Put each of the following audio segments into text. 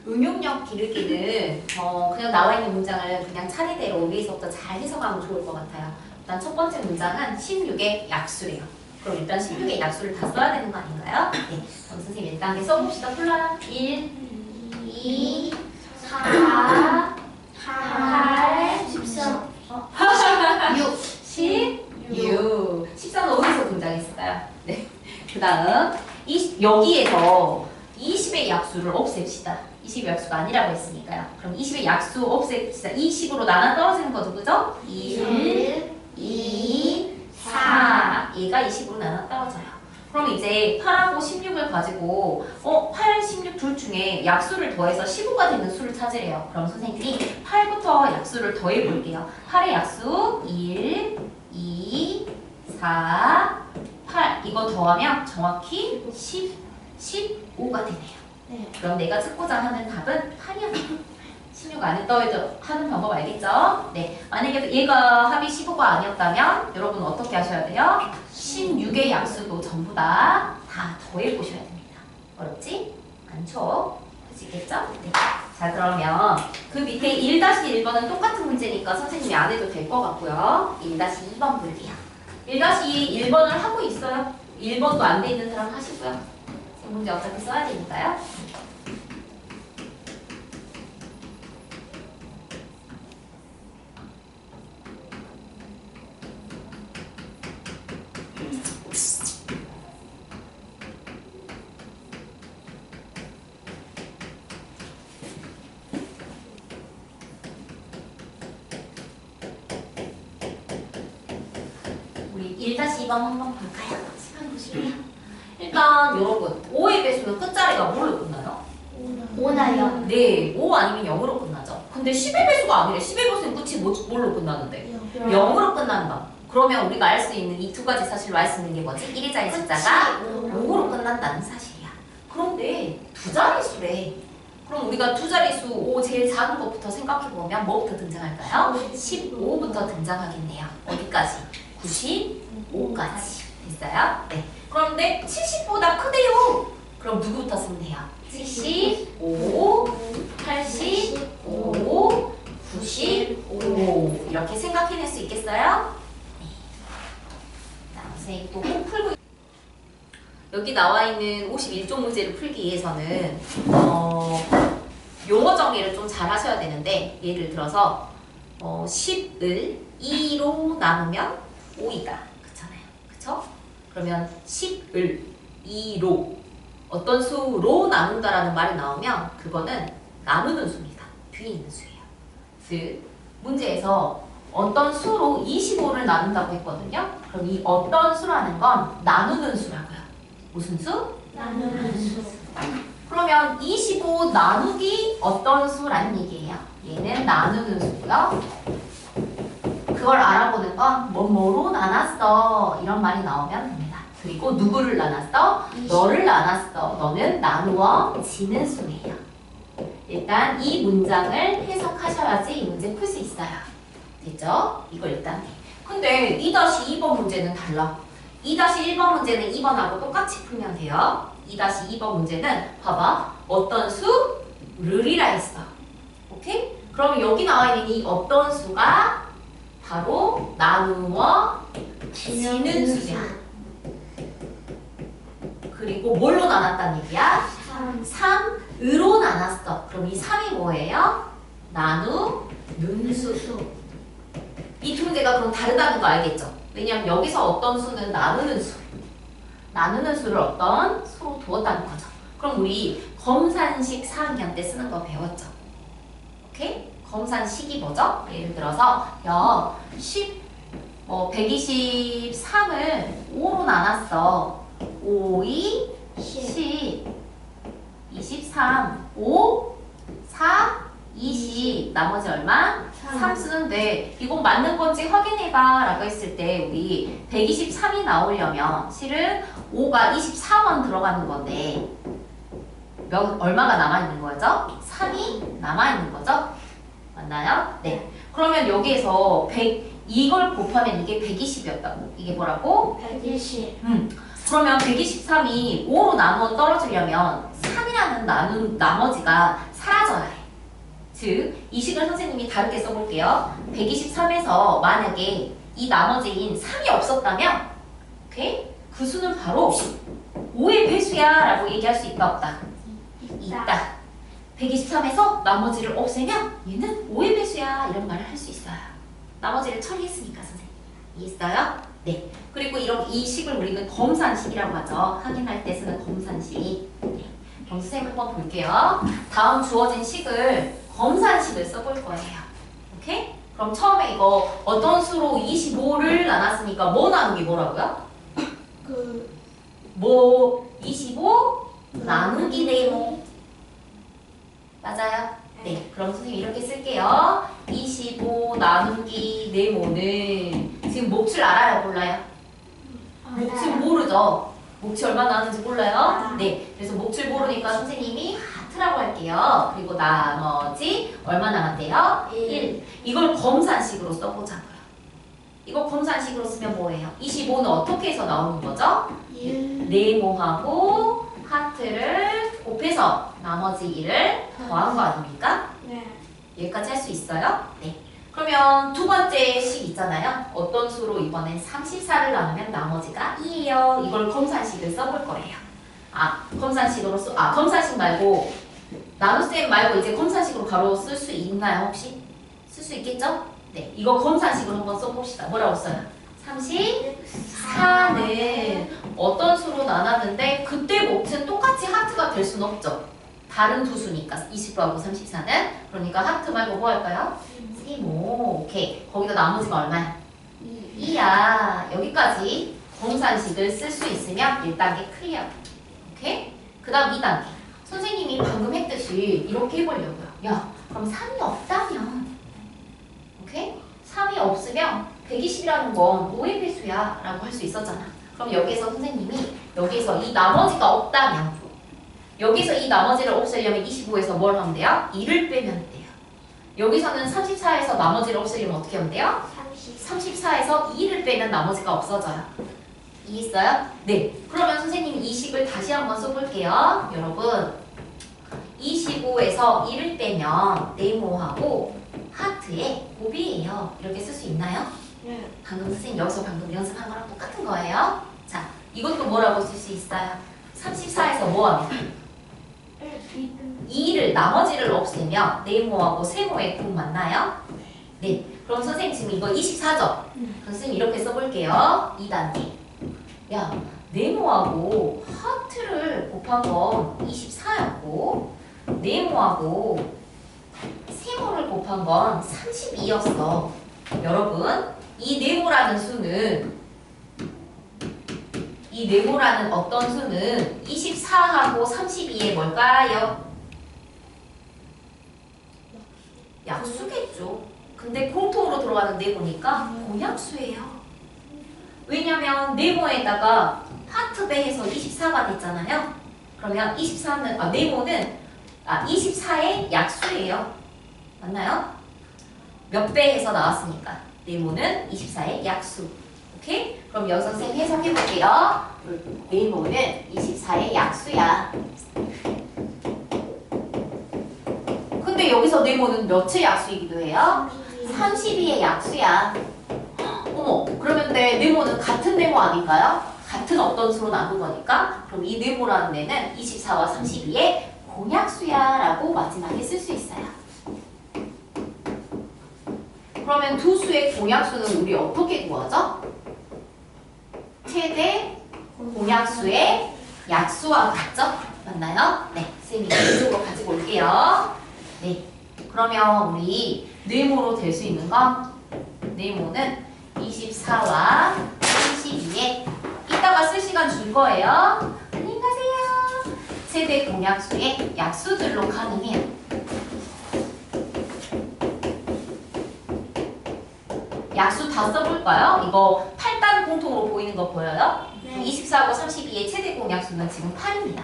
응용력 기르기는 그냥 나와 있는 문장을 그냥 차례대로 위에서부터 잘 해석하면 좋을 것 같아요. 일단 첫 번째 문장은 16의 약수래요. 그럼 일단 16의 약수를 다 써야 되는 거 아닌가요? 네. 그럼 선생님 1단계 써봅시다. 콜라 1, 2, 4, 8, 14, 6, 16. 14는 어디서 등장했을까요? 네. 그 다음 여기에서 20의 약수를 없앱시다. 20의 약수가 아니라고 했으니까요. 그럼 20의 약수 없앱시다. 20으로 나눠 떨어지는 거죠, 그죠? 1, 2, 4. 얘가 20으로 나눠 떨어져요. 그럼 이제 8하고 16을 가지고 8, 16 둘 중에 약수를 더해서 15가 되는 수를 찾으래요. 그럼 선생님이 8부터 약수를 더해 볼게요. 8의 약수 1, 2, 4, 8. 이거 더하면 정확히 15가 되네요. 네. 그럼 내가 찾고자 하는 답은 8이야. 16 안에 떠있죠. 하는 방법 알겠죠? 네. 만약에 얘가 합이 15가 아니었다면 여러분 어떻게 하셔야 돼요? 16의 약수도 전부 다 더해 보셔야 됩니다. 어렵지? 않죠? 할 수 있겠죠? 네. 자, 그러면 그 밑에 1-1번은 똑같은 문제니까 선생님이 안 해도 될 것 같고요. 1-2번 볼게요. 1-1번을 하고 있어요. 1번도 안 돼 있는 사람 하시고요. 문제 어차피 써야 되니까요. 우리 1-2번 한번 볼까요? 시간 보실게요. 일단 여러분 5의 배수는 끝자리가 뭘로 끝나요? 5나요. 네, 5 아니면 0으로 끝나죠. 근데 10의 배수가 아니래. 10의 배수는 끝이 뭘로 끝나는데? 0으로 끝난다. 그러면 우리가 알 수 있는 이 두 가지 사실로 알 수 있는 게 뭐지? 1위자의 숫자가 5로 끝난다는 사실이야. 그런데 두 자릿수래. 그럼 우리가 두 자릿수 5 제일 작은 것부터 생각해보면 뭐부터 등장할까요? 15부터 등장하겠네요. 어디까지? 95까지. 됐어요? 네. 그런데 70보다 크대요. 그럼 누구부터 쓰면 돼요? 75, 85, 95 이렇게 생각해낼 수 있겠어요? 네. 자, 선생님 또 꼭 풀고 여기 나와 있는 51종 문제를 풀기 위해서는 용어 정리를 좀 잘 하셔야 되는데 예를 들어서 10을 2로 나누면 5이다. 그렇잖아요. 그쵸? 그러면 10을 2로 어떤 수로 나눈다라는 말이 나오면 그거는 나누는 수입니다. 뒤에 있는 수예요. 즉 문제에서 어떤 수로 25를 나눈다고 했거든요. 그럼 이 어떤 수라는 건 나누는 수라고요. 무슨 수? 나누는 수. 그러면 25 나누기 어떤 수라는 얘기예요. 얘는 나누는 수고요. 그걸 알아보는 건 뭐뭐로 나눴어 이런 말이 나오면 됩니다. 그리고 누구를 나눴어? 너를 나눴어. 너는 나누어지는 수예요. 일단 이 문장을 해석하셔야지 이 문제 풀 수 있어요. 됐죠? 이걸 일단 해. 근데 2-2번 문제는 달라. 2-1번 문제는 2번하고 똑같이 풀면 돼요. 2-2번 문제는 봐봐. 어떤 수? 를이라 했어. 오케이? 그럼 여기 나와 있는 이 어떤 수가 바로 나누어지는 수야. 그리고 뭘로 나눴다는 얘기야? 3으로 나눴어. 그럼 이 3이 뭐예요? 나누는 수. 이 두 문제가 그럼 다르다는 거 알겠죠? 왜냐면 여기서 어떤 수는 나누는 수. 나누는 수를 어떤 수로 두었다는 거죠. 그럼 우리 검산식 4학년 때 쓰는 거 배웠죠? 오케이? 검산식이 뭐죠? 예를 들어서 123을 5로 나눴어. 5, 2, 10, 23, 5, 4, 20 나머지 얼마? 3 쓰는데 이건 맞는 건지 확인해봐 라고 했을 때 우리 123이 나오려면 실은 5가 24번 들어가는 건데 얼마가 남아있는 거죠? 3이 남아있는 거죠? 맞나요? 네. 그러면 여기에서 이걸 곱하면 이게 120이었다고. 이게 뭐라고? 120. 그러면 123이 5로 나누어 떨어지려면 3이라는 나머지가 즉, 이 식을 선생님이 다르게 써볼게요. 123에서 만약에 이 나머지인 3이 없었다면, 오케이? 그 수는 바로 5의 배수야 라고 얘기할 수 있다, 없다? 있다. 123에서 나머지를 없애면 얘는 5의 배수야 이런 말을 할 수 있어요. 나머지를 처리했으니까 선생님. 이해했어요? 네. 그리고 이 식을 우리는 검산식이라고 하죠. 확인할 때 쓰는 검산식. 네. 그럼 선생님 한번 볼게요. 다음 주어진 식을 검산식을 써볼 거예요. 오케이? 그럼 처음에 이거 어떤 수로 25를 나눴으니까 뭐 나누기 뭐라고요? 25 나누기 네모. 맞아요? 네. 그럼 선생님 이렇게 쓸게요. 25 나누기 네모는 지금 몫을 알아요? 몰라요? 몫을 모르죠? 몫이 얼마 나왔는지 몰라요? 네. 그래서 몫을 모르니까 선생님이 하트라고 할게요. 그리고 나머지 얼마 남았대요? 1. 이걸 검산식으로 써보자고요. 이거 검산식으로 쓰면 뭐예요? 25는 어떻게 해서 나오는 거죠? 네모하고 하트를 곱해서 나머지 1을 더한 거 아닙니까? 네. 여기까지 할 수 있어요? 네. 그러면 두 번째 식 있잖아요. 어떤 수로 이번엔 34를 나누면 나머지가 2예요. 이걸 검산식을 써볼 거예요. 검산식 말고 나눗셈 말고 이제 검산식으로 바로 쓸 수 있나요 혹시? 쓸 수 있겠죠? 네. 이거 검산식으로 한번 써봅시다. 뭐라고 써요? 34는 어떤 수로 나눴는데 그때 몫은 똑같이 하트가 될 수는 없죠. 다른 두 수니까 20하고 34는. 그러니까 하트 말고 뭐 할까요? 세모. 오케이. 거기다 나머지가 얼마야? 2야. 여기까지 검산식을 쓸 수 있으면 1단계 클리어. 오케이? 그 다음 2단계. 선생님이 방금 했듯이 이렇게 해보려고요. 야, 그럼 3이 없다면 오케이? 3이 없으면 120이라는 건 5의 배수야 라고 할 수 있었잖아. 그럼 여기에서 선생님이 여기에서 이 나머지가 없다면 여기서 이 나머지를 없애려면 25에서 뭘 하면 돼요? 2를 빼면 돼요. 여기서는 34에서 나머지를 없애려면 어떻게 하면 돼요? 34에서 2를 빼면 나머지가 없어져요. 이해했어요? 네. 그러면 선생님이 이 식을 다시 한번 써볼게요. 여러분 25에서 1을 빼면 네모하고 하트의 곱이에요. 이렇게 쓸 수 있나요? 네. 방금 선생님 여기서 방금 연습한 거랑 똑같은 거예요. 자, 이것도 뭐라고 쓸 수 있어요? 34에서 뭐 하면? 2를 나머지를 없애면 네모하고 세모의 곱 맞나요? 네. 그럼 선생님 지금 이거 24죠? 그럼 선생님 이렇게 써볼게요. 2단계. 야, 네모하고 하트를 곱한 건 24였고 네모하고 세모를 곱한 건 32였어. 여러분, 이 네모라는 어떤 수는 24하고 32의 뭘까요? 약수겠죠. 근데 공통으로 들어가는 네모니까 공약수예요. 왜냐면 네모에다가 하트 배해서 24가 됐잖아요. 그러면 네모는 24의 약수예요. 맞나요? 몇 배 해서 나왔으니까 네모는 24의 약수. 오케이? 그럼 여기서 선생님 해석해 볼게요. 네모는 24의 약수야. 근데 여기서 네모는 몇의 약수이기도 해요? 32의 약수야. 어머, 그러면 네모는 같은 네모 아닌가요? 같은 어떤 수로 나눈 거니까 그럼 이 네모라는 애는 24와 32의 공약수야 라고 마지막에 쓸 수 있어요. 그러면 두 수의 공약수는 우리 어떻게 구하죠? 최대 공약수의 약수와 같죠? 맞나요? 네, 선생님이 이쪽으로 가지고 올게요. 네, 그러면 우리 네모로 될 수 있는 건 네모는 24와 32에 이따가 쓸 시간 줄 거예요. 안녕히 가세요. 최대 공약수의 약수들로 가능해요. 약수 다 써볼까요? 이거 8단 공통으로 보이는 거 보여요? 네. 24하고 32의 최대 공약수는 지금 8입니다.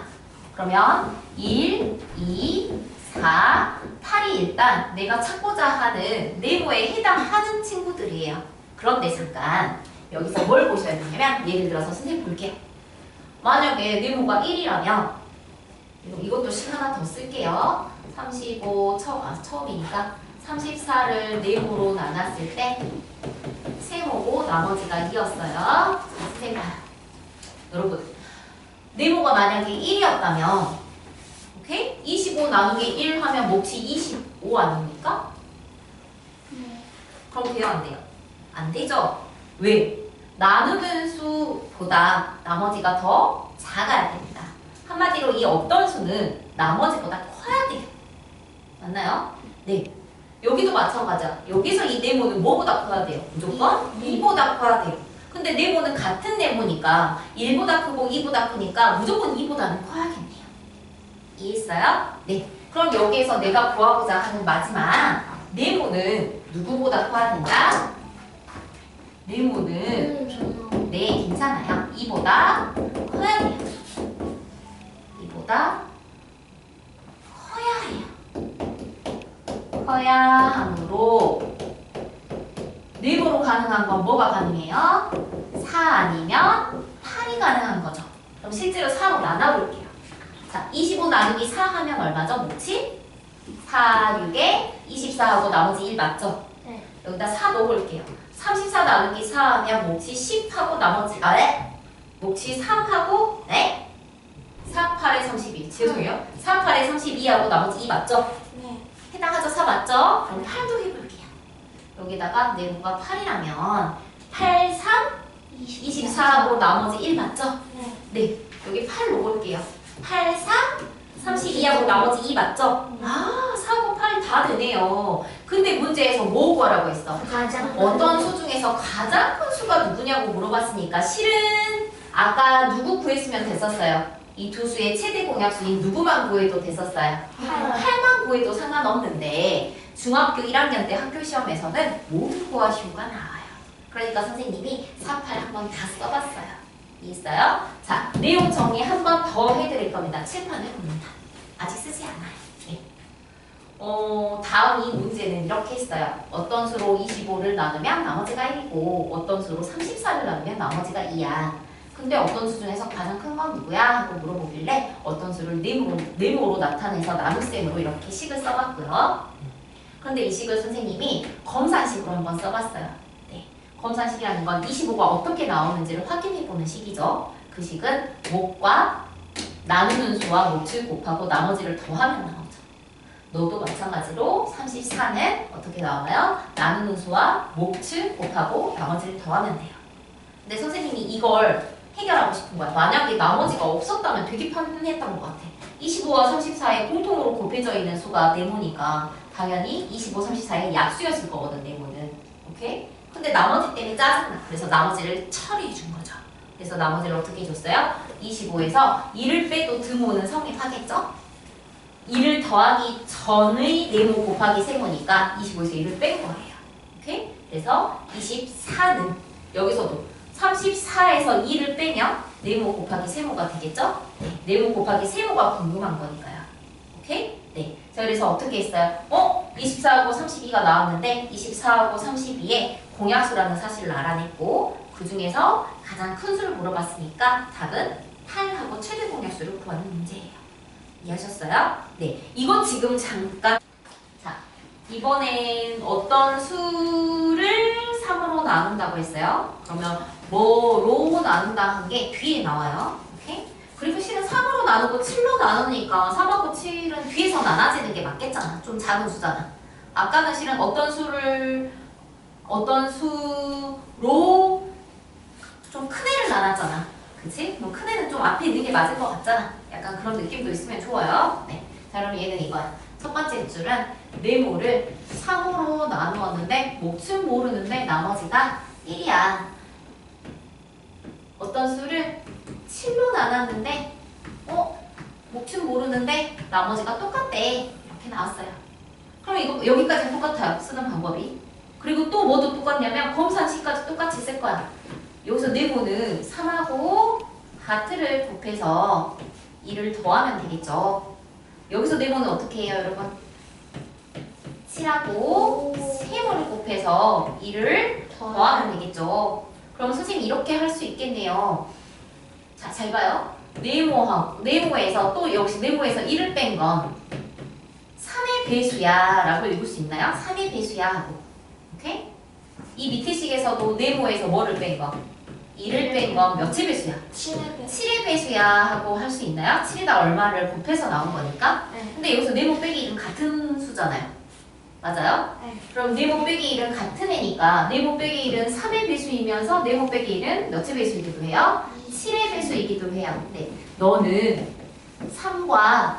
그러면 1, 2, 4, 8이 일단 내가 찾고자 하는 네모에 해당하는 친구들이에요. 그런데 잠깐 여기서 뭘 보셔야 되냐면 예를 들어서 선생님 볼게요. 만약에 네모가 1이라면 이것도 식 하나 더 쓸게요. 35 처음이니까 34를 네모로 나눴을 때 세모고 나머지가 2였어요. 선생님, 여러분 네모가 만약에 1이었다면 오케이? 25 나누기 1 하면 몫이 25 아닙니까? 네. 그럼 돼요 안 돼요? 안 되죠? 왜? 나누는 수보다 나머지가 더 작아야 됩니다. 한마디로 이 어떤 수는 나머지보다 커야 돼요. 맞나요? 네. 여기도 마찬가지야. 여기서 이 네모는 뭐보다 커야 돼요? 무조건 2보다 커야 돼요. 근데 네모는 같은 네모니까 1보다 크고 2보다 크니까 무조건 2보다는 커야겠네요. 이해했어요? 네. 그럼 여기에서 내가 구하고자 하는 마지막 네모는 누구보다 커야 된다? 네모는 저는 네, 괜찮아요. 2보다 커야 돼요. 2보다 커야 해요. 커야 하므로 네모로 가능한 건 뭐가 가능해요? 4 아니면 8이 가능한 거죠. 그럼 실제로 4로 나눠볼게요. 자, 25 나누기 4 하면 얼마죠? 몫이? 4, 6에 24하고 나머지 1 맞죠? 네. 여기다 4 넣어볼게요. 34 나누기 4 하면 몫이 10하고 나머지 몫이 3하고 4, 8에 32 죄송해요. 4, 8에 32하고 나머지 2 맞죠? 네. 해당하죠? 4 맞죠? 그럼 8도 해볼게요. 여기다가 네모가 8이라면 8, 3, 24하고 나머지 1 맞죠? 네. 네, 여기 8 넣어볼게요. 8, 3, 32하고 나머지 2 맞죠? 아, 4고 8이 다 되네요. 근데 문제에서 뭐 구하라고 했어? 가장 어떤 수 중에서 가장 큰 수가 누구냐고 물어봤으니까 실은 아까 누구 구했으면 됐었어요. 이 두 수의 최대 공약수인 누구만 구해도 됐었어요. 8만 구해도 상관없는데 중학교 1학년 때 학교 시험에서는 모두 구하시오가 나와요. 그러니까 선생님이 4, 8 한번 다 써봤어요. 이해했어요? 자, 내용 정리 한 번 더 해드릴 겁니다. 칠판을 봅니다. 아직 쓰지 않아요. 네. 다음 이 문제는 이렇게 했어요. 어떤 수로 25를 나누면 나머지가 1이고 어떤 수로 34를 나누면 나머지가 2야. 근데 어떤 수 중에서 가장 큰 건 누구야? 하고 물어보길래 어떤 수를 네모로 나타내서 나눗셈으로 이렇게 식을 써봤고요. 그런데 이 식을 선생님이 검산식으로 한번 써봤어요. 네. 검산식이라는 건 25가 어떻게 나오는지를 확인해보는 식이죠. 그 식은 몫과 나누는 수와 몫을 곱하고 나머지를 더하면 나오죠. 너도 마찬가지로 34는 어떻게 나와요? 나누는 수와 몫을 곱하고 나머지를 더하면 돼요. 근데 선생님이 이걸 해결하고 싶은 거야. 만약에 나머지가 없었다면 되게 편했던 것 같아. 25와 34에 공통으로 곱해져 있는 수가 네모니까 당연히 25, 34의 약수였을 거거든, 네모는. 오케이? 근데 나머지 때문에 짜증나. 그래서 나머지를 처리해 준 거죠. 그래서 나머지를 어떻게 해줬어요? 25에서 2를 빼도 드모는 성립하겠죠? 2를 더하기 전의 네모 곱하기 세모니까 25에서 1을 뺀 거예요. 오케이? 그래서 24는 여기서도 34에서 2를 빼면 네모 곱하기 세모가 되겠죠? 네, 네모 곱하기 세모가 궁금한 거니까요. 오케이? 네. 자, 그래서 어떻게 했어요? 24하고 32가 나왔는데 24하고 32의 공약수라는 사실을 알아냈고 그 중에서 가장 큰 수를 물어봤으니까 답은 8하고 최대 공약수를 구하는 문제예요. 이해하셨어요? 네. 이건 지금 잠깐 자, 이번엔 어떤 수를 3으로 나눈다고 했어요. 그러면 뭐로 나눈다 한 게 뒤에 나와요. 오케이? 그리고 실은 3으로 나누고 7로 나누니까 3하고 7은 뒤에서 나눠지는 게 맞겠잖아. 좀 작은 수잖아. 아까는 실은 어떤 수로 좀 큰 애를 나눴잖아. 그치? 그럼 큰 애는 좀 앞에 있는 게 맞을 것 같잖아. 약간 그런 느낌도 있으면 좋아요. 네. 자, 그럼 얘는 이거야. 첫 번째 줄은 네모를 3으로 나누었는데 몫은 모르는데 나머지가 1이야. 어떤 수를 7로 나눴는데 몫은 모르는데 나머지가 똑같대. 이렇게 나왔어요. 그럼 이거 여기까지 똑같아요. 쓰는 방법이. 그리고 또 뭐도 똑같냐면 검산식까지 똑같이 쓸 거야. 여기서 네모는 3하고 하트를 곱해서 2를 더하면 되겠죠. 여기서 네모는 어떻게 해요, 여러분? 7하고 세모를 곱해서 2를 더하면 되겠죠. 그럼 선생님이 이렇게 할 수 있겠네요. 자, 잘 봐요. 네모에서 또 역시 네모에서 1을 뺀 건 배수야 라고 읽을 수 있나요? 3의 배수야 하고. 오케이? 이 밑에 식에서도 네모에서 뭐를 뺀 거? 2를 뺀 건 몇의 배수야? 7의 배수야 하고 할 수 있나요? 7에다 얼마를 곱해서 나온 거니까. 네. 근데 여기서 네모 빼기 1은 같은 수잖아요. 맞아요? 네. 그럼 네모 빼기 1은 같은 애니까 네모 빼기 1은 3의 배수이면서 네모 빼기 1은 몇의 배수이기도 해요? 7의 배수이기도 해요. 네. 너는 3과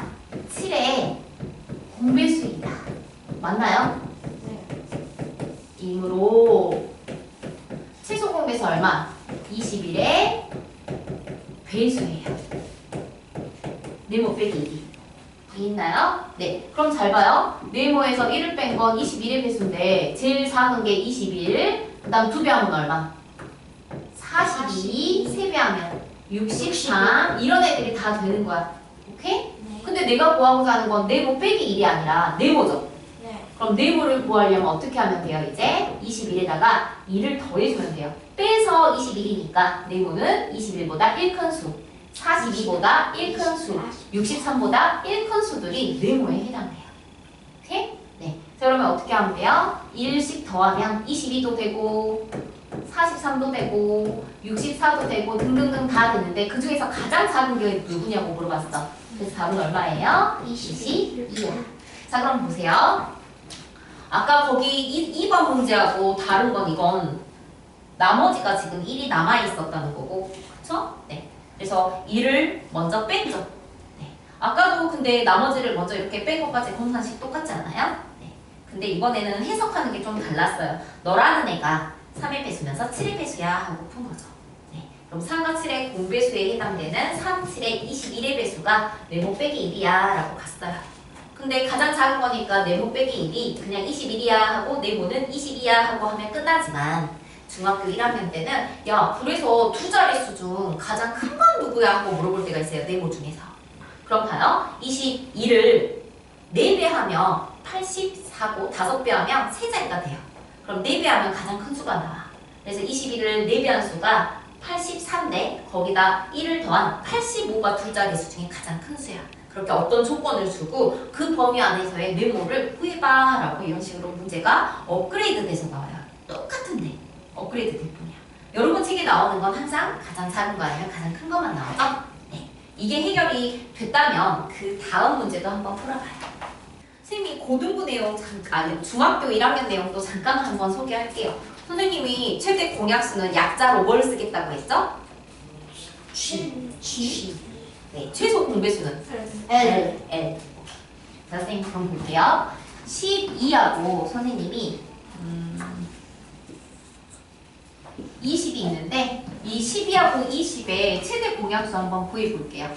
7의 공배수이다. 맞나요? 네. 이므로 최소 공배수 얼마? 21의 배수예요. 네모 빼기 2이 있나요? 네. 그럼 잘 봐요. 네모에서 1을 뺀 건 21의 배수인데 제일 작은 게 21, 그 다음 2배 하면 얼마? 42, 3배 하면 63 이런 애들이 다 되는 거야. 오케이? 네. 근데 내가 구하고자 하는 건 네모 빼기 1이 아니라 네모죠. 네. 그럼 네모를 구하려면 어떻게 하면 돼요? 이제 21에다가 2를 더해주면 돼요. 빼서 21이니까 네모는 21보다 1 큰 수, 42보다 1 큰 수, 63보다 1 큰 수들이 네모에 해당돼요. 오케이? 네. 자, 그러면 어떻게 하면 돼요? 1씩 더하면 22도 되고 43도 되고 64도 되고 등등등 다 되는데 그 중에서 가장 작은 게 누구냐고 물어봤어. 그래서 답은 얼마예요? 22야. 자, 그럼 보세요. 아까 거기 2번 문제하고 다른 건 이건 나머지가 지금 1이 남아있었다는 거고 그쵸? 네. 그래서 1을 먼저 뺐죠. 네. 아까도 근데 나머지를 먼저 이렇게 뺀 것까지 검산식 똑같지 않아요? 네. 근데 이번에는 해석하는 게 좀 달랐어요. 너라는 애가 3의 배수면서 7의 배수야 하고 푼 거죠. 네. 그럼 3과 7의 공배수에 해당되는 3, 7의 21의 배수가 네모 빼기 1이야 라고 갔어요. 근데 가장 작은 거니까 네모 빼기 1이 그냥 21이야 하고 네모는 22야 하고 하면 끝나지만 중학교 1학년 때는 야 그래서 두 자릿수 중 가장 큰 건 누구야 하고 물어볼 때가 있어요. 네모 중에서. 그럼 봐요. 22를 4배 하면 84고 5배 하면 3자리가 돼요. 그럼 4배 하면 가장 큰 수가 나와. 그래서 21을 4배 한 수가 83인데 거기다 1을 더한 85가 두 자릿수 중에 가장 큰 수야. 그렇게 어떤 조건을 주고 그 범위 안에서의 네모를 구해봐 라고 이런 식으로 문제가 업그레이드 돼서 나와요. 똑같은데 업그레이드 될 뿐이야. 여러분 책에 나오는 건 항상 가장 작은 거 아니면 가장 큰 것만 나오죠? 네. 이게 해결이 됐다면 그 다음 문제도 한번 풀어봐요. 선생님이 고등부 내용 아니 중학교 1학년 내용도 잠깐 한번 소개할게요. 선생님이 최대 공약수는 약자로 뭘 쓰겠다고 했죠? G. 네, 최소 공배수는 L. 자, 선생님 그럼 볼게요. 12하고 선생님이 20이 있는데 이 12하고 20의 최대 공약수 한번 구해볼게요.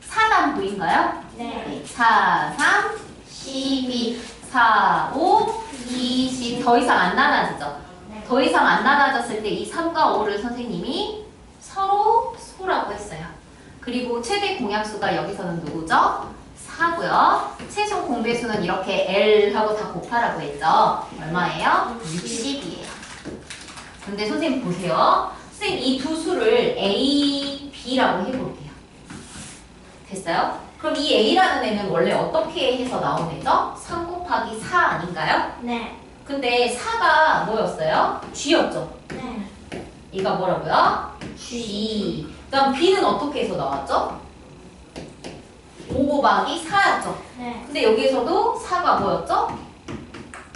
4단 보인가요? 네. 4, 3, 12, 4, 5, 20 더 이상 안 나눠지죠? 네. 더 이상 안 나눠졌을 때 이 3과 5를 선생님이 서로 소라고 했어요. 그리고 최대 공약수가 여기서는 누구죠? 4고요. 최소 공배수는 이렇게 L하고 다 곱하라고 했죠? 얼마예요? 60이에요. 근데 선생님 보세요. 선생님 이 두 수를 A, B라고 해볼게요. 됐어요? 그럼 이 A라는 애는 원래 어떻게 해서 나온 애죠? 3 곱하기 4 아닌가요? 네. 근데 4가 뭐였어요? G였죠? 네. 얘가 뭐라고요? G. 그다음 B는 어떻게 해서 나왔죠? 5 곱하기 4였죠? 네. 근데 여기에서도 4가 뭐였죠?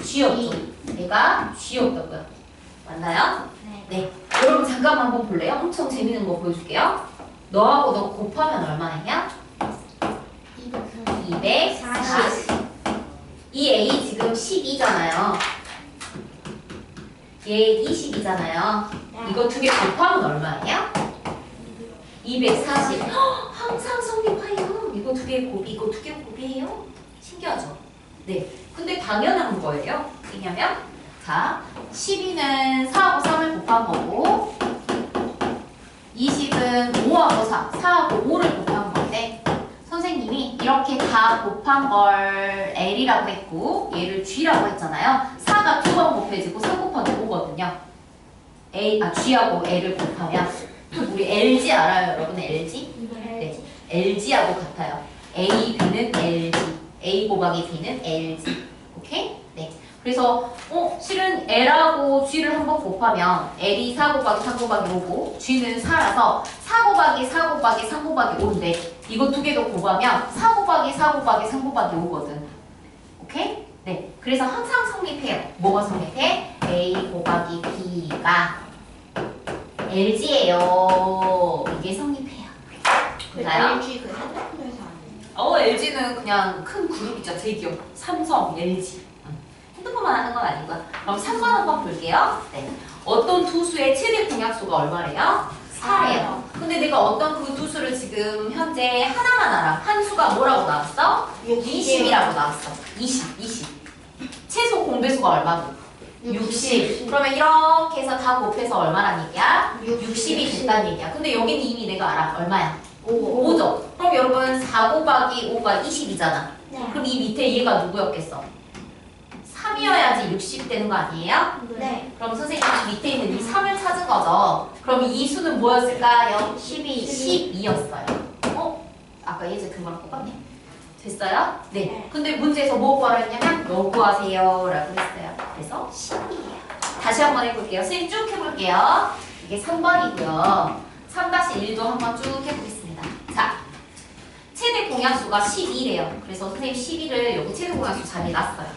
G였죠? 얘가 G였다고요. 맞나요? 네. 네. 여러분 잠깐만 한번 볼래요? 엄청 재밌는 거 보여줄게요. 너하고 너 곱하면 얼마냐? 240. 이 A 지금 12잖아요. 얘 20이잖아요. 이거 두 개 곱하면 얼마예요? 240. 항상 성립하여. 이거 두 개 곱이, 이거 두 개 곱이에요? 신기하죠? 네. 근데 당연한 거예요. 왜냐면, 자, 12는 4하고 3을 곱한 거고, 20은 5하고 4하고 5를 곱한 건데, 선생님이 이렇게 다 곱한 걸 L이라고 했고, 얘를 G라고 했잖아요. 4가 두 번 곱해지고 3 곱하기 5거든요. G하고 L을 곱하면, 우리 LG 알아요, 여러분? LG? 네. LG하고 같아요. A, B는 LG. A 곱하기 B는 LG. 오케이? 네. 그래서 실은 L하고 G를 한번 곱하면 L이 4 곱하기 3 곱하기 5고 G는 4라서 4 곱하기 4 곱하기 3 곱하기 5인데 이거 두 개도 곱하면 4 곱하기 4 곱하기 3 곱하기 5거든. 오케이? 네. 그래서 항상 성립해요. 뭐가 성립해? A 곱하기 B가 LG예요. 이게 성립해요. 맞아요? LG 그 핸드폰에서 안 LG는 그냥 큰 그룹이죠. 대기업. 삼성, LG. 핸드폰만 하는 건 아니고요. 그럼 3번 한번 볼게요. 네. 어떤 두 수의 최대 공약수가 얼마래요? 4래요. 근데 내가 어떤 그 두 수를 지금 현재 하나만 알아. 한 수가 뭐라고 나왔어? 20이라고 나왔어. 20. 최소 공배수가 얼마고? 60. 그러면 이렇게 해서 다 곱해서 얼마란 얘기야? 60이 됐다는 얘기야. 근데 여기는 이미 내가 알아. 얼마야? 5죠. 그럼 여러분 4 곱하기 5가 20이잖아. 네. 그럼 이 밑에 얘가 누구였겠어? 3이어야지 60 되는 거 아니에요? 네. 그럼 선생님이 밑에 있는 이 3을 찾은 거죠. 그럼 이 수는 뭐였을까요? 12였어요. 아까 예제 근거랑 똑같네. 됐어요? 네. 네. 근데 문제에서 뭐 구하라 했냐면 뭐 구하세요 라고 했어요. 그래서 10이에요. 다시 한번 해볼게요. 선생님 쭉 해볼게요. 이게 3번이고요. 3-1도 한번 쭉 해보겠습니다. 자, 최대 공약수가 12래요. 그래서 선생님 12를 여기 최대 공약수 자리에 놨어요.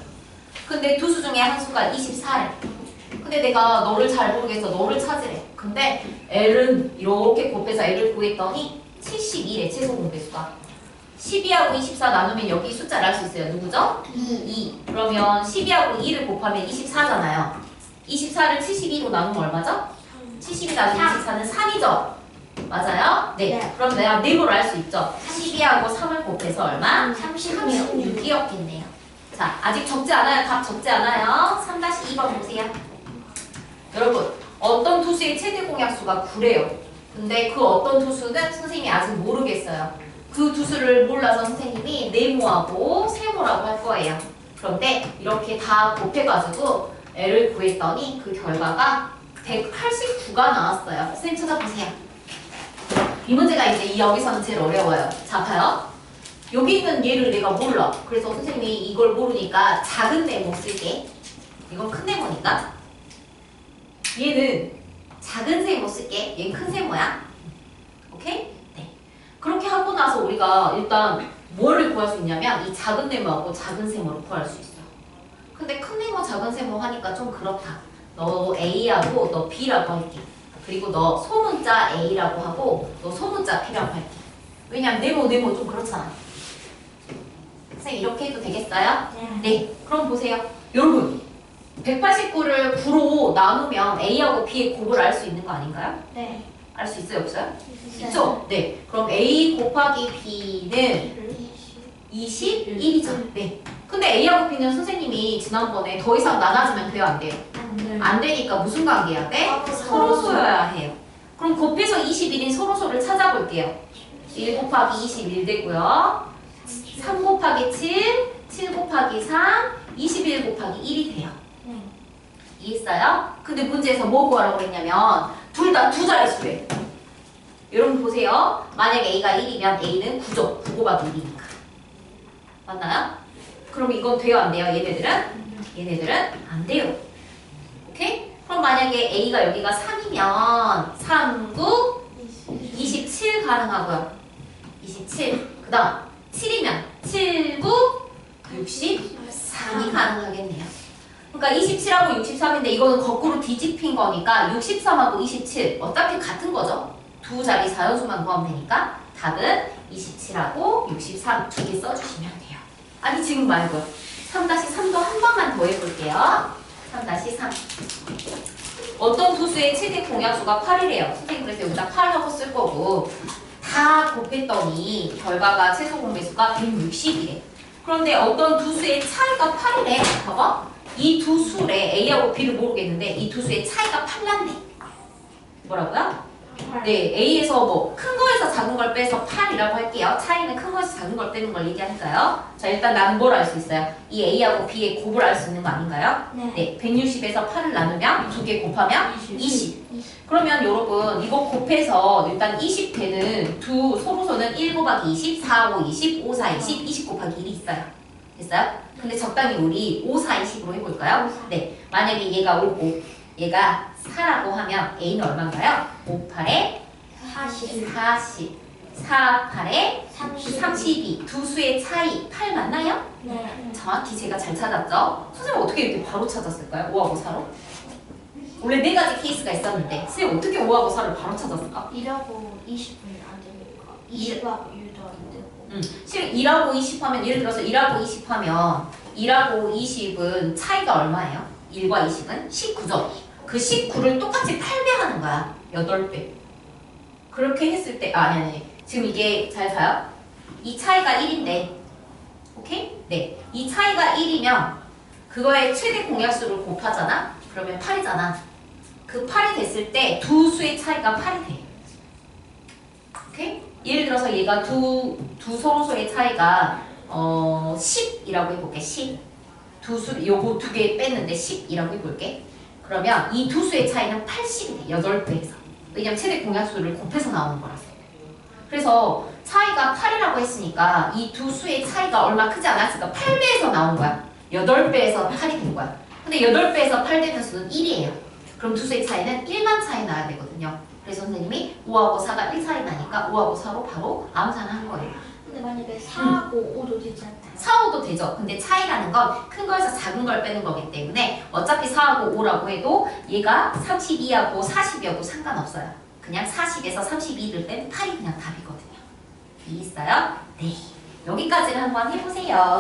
근데 두 수 중에 한 수가 24래. 근데 내가 너를 잘 모르겠어. 너를 찾으래. 근데 L은 이렇게 곱해서 L을 구했더니 72래. 최소 공배수가. 12하고 24 나누면 여기 숫자를 알 수 있어요. 누구죠? 2. 그러면 12하고 2를 곱하면 24잖아요. 24를 72로 나누면 얼마죠? 72 나누면 24는 3이죠? 맞아요? 네. 네. 그럼 내가 네모로 알 수 있죠? 12하고 3을 곱해서 얼마? 36. 36이었겠네요. 자, 아직 적지 않아요. 답 적지 않아요. 3-2번 보세요. 여러분, 어떤 투수의 최대 공약수가 9래요. 근데 그 어떤 투수는 선생님이 아직 모르겠어요. 그 투수를 몰라서 선생님이 네모하고 세모라고 할 거예요. 그런데 이렇게 다 곱해가지고 L을 구했더니 그 결과가 189가 나왔어요. 선생님 찾아보세요. 이 문제가 이제 여기서는 제일 어려워요. 자, 봐요. 여기 있는 얘를 내가 몰라. 그래서 선생님이 이걸 모르니까 작은 네모 쓸게. 이건 큰 네모니까. 얘는 작은 세모 쓸게. 얘는 큰 세모야. 오케이? 네. 그렇게 하고 나서 우리가 일단 뭐를 구할 수 있냐면 이 작은 네모하고 작은 세모를 구할 수 있어. 근데 큰 네모, 작은 세모 하니까 좀 그렇다. 너 A하고 너 B라고 할게. 그리고 너 소문자 A라고 하고 너 소문자 B라고 할게. 왜냐면 네모 좀 그렇잖아. 선생님 이렇게 해도 되겠어요? 네. 그럼 보세요. 여러분 189를 9로 나누면 A하고 B의 곱을 알 수 있는 거 아닌가요? 네. 알 수 있어요? 없어요? 있죠? 네. 그럼 A 곱하기 B는 21이죠. 네. 근데 A하고 B는 선생님이 지난번에 더 이상 나눠주면 돼요? 안 돼요? 안 되니까 무슨 관계야 돼? 서로소여야 해요. 그럼 곱해서 21인 서로소를 찾아볼게요. 1 곱하기 21 되고요. 3 곱하기 7, 7 곱하기 3, 21 곱하기 1이 돼요. 네. 이해했어요? 근데 문제에서 뭐 구하라고 했냐면 둘 다 두 자릿수래. 여러분 보세요. 만약에 A가 1이면 A는 9죠. 9 곱하기 1이니까. 맞나요? 그럼 이건 돼요? 안 돼요? 얘네들은 안 돼요. 오케이? 그럼 만약에 A가 여기가 3이면 3, 9, 27 가능하고요. 27. 그 다음 7이면 7, 9, 63이 가능하겠네요. 그러니까 27하고 63인데 이거는 거꾸로 뒤집힌 거니까 63하고 27 어차피 같은 거죠. 두 자리 자연수만 구하면 되니까 답은 27하고 63 두 개 써주시면 돼요. 아니 지금 말고요. 3-3도 한 번만 더 해볼게요. 3-3 어떤 투수의 최대 공약수가 8이래요. 선생님 그래서 여기다 8하고 쓸 거고 다 곱했더니 결과가 최소 공배수가 160이래. 그런데 어떤 두 수의 차이가 8이래. 봐봐. 이 두 수의 A하고 B를 모르겠는데 이 두 수의 차이가 8난데. 뭐라고요? 네, A에서 뭐 큰 거에서 작은 걸 빼서 8이라고 할게요. 차이는 큰 거에서 작은 걸 빼는 걸 얘기하니까요. 자, 일단 나는 뭘 알 수 있어요? 이 A하고 B의 곱을 알 수 있는 거 아닌가요? 네. 160에서 8을 나누면 두 개 곱하면 20. 그러면 여러분 이거 곱해서 일단 20 되는 두 소로소는 1 곱하기 20, 4하고 20, 5, 4, 20, 20 곱하기 1이 있어요. 됐어요? 근데 적당히 우리 5, 4, 20으로 해볼까요? 5, 4. 네. 만약에 얘가 5고 얘가 4라고 하면 A는 얼마인가요? 5, 8에 40. 40. 4, 8에 30. 32. 두 수의 차이 8 맞나요? 네. 정확히 제가 잘 찾았죠? 선생님 어떻게 이렇게 바로 찾았을까요? 5하고 4로? 원래 네 가지 케이스가 있었는데 선생님 어떻게 5하고 4를 바로 찾았을까? 1하고 20분이 안 되니까 20하고 유도 안 되고. 실은 1하고 20 하면 예를 들어서 1하고 20 하면 1하고 20은 차이가 얼마예요? 1과 20은 19죠? 그 19를 똑같이 8배 하는 거야. 8배. 그렇게 했을 때 아니 지금 이게 잘 봐요. 이 차이가 1인데 오케이? 네. 이 차이가 1이면 그거의 최대 공약수를 곱하잖아? 그러면 8이잖아. 그 8이 됐을 때 두 수의 차이가 8이 돼. 오케이? 예를 들어서 얘가 두 서로소의 차이가 10이라고 해볼게. 10. 요거 두 개 뺐는데 10이라고 해볼게. 그러면 이 두 수의 차이는 80이 돼. 8배에서. 왜냐면 최대 공약수를 곱해서 나오는 거라서. 그래서 차이가 8이라고 했으니까 이 두 수의 차이가 얼마 크지 않았으니까 8배에서 나온 거야. 8배에서 8이 된 거야. 근데 8배에서 8 되는 수는 1이에요. 그럼 두 수의 차이는 1만 차이 나야 되거든요. 그래서 선생님이 5하고 4가 1 차이 나니까 5하고 4로 바로 암산한 거예요. 근데 만약에 4하고 5도 되지 않나요? 4, 5도 되죠. 근데 차이라는 건 큰 거에서 작은 걸 빼는 거기 때문에 어차피 4하고 5라고 해도 얘가 32하고 40이어도 상관없어요. 그냥 40에서 32를 뺀 8이 그냥 답이거든요. 이해했어요? 네. 여기까지를 한번 해보세요.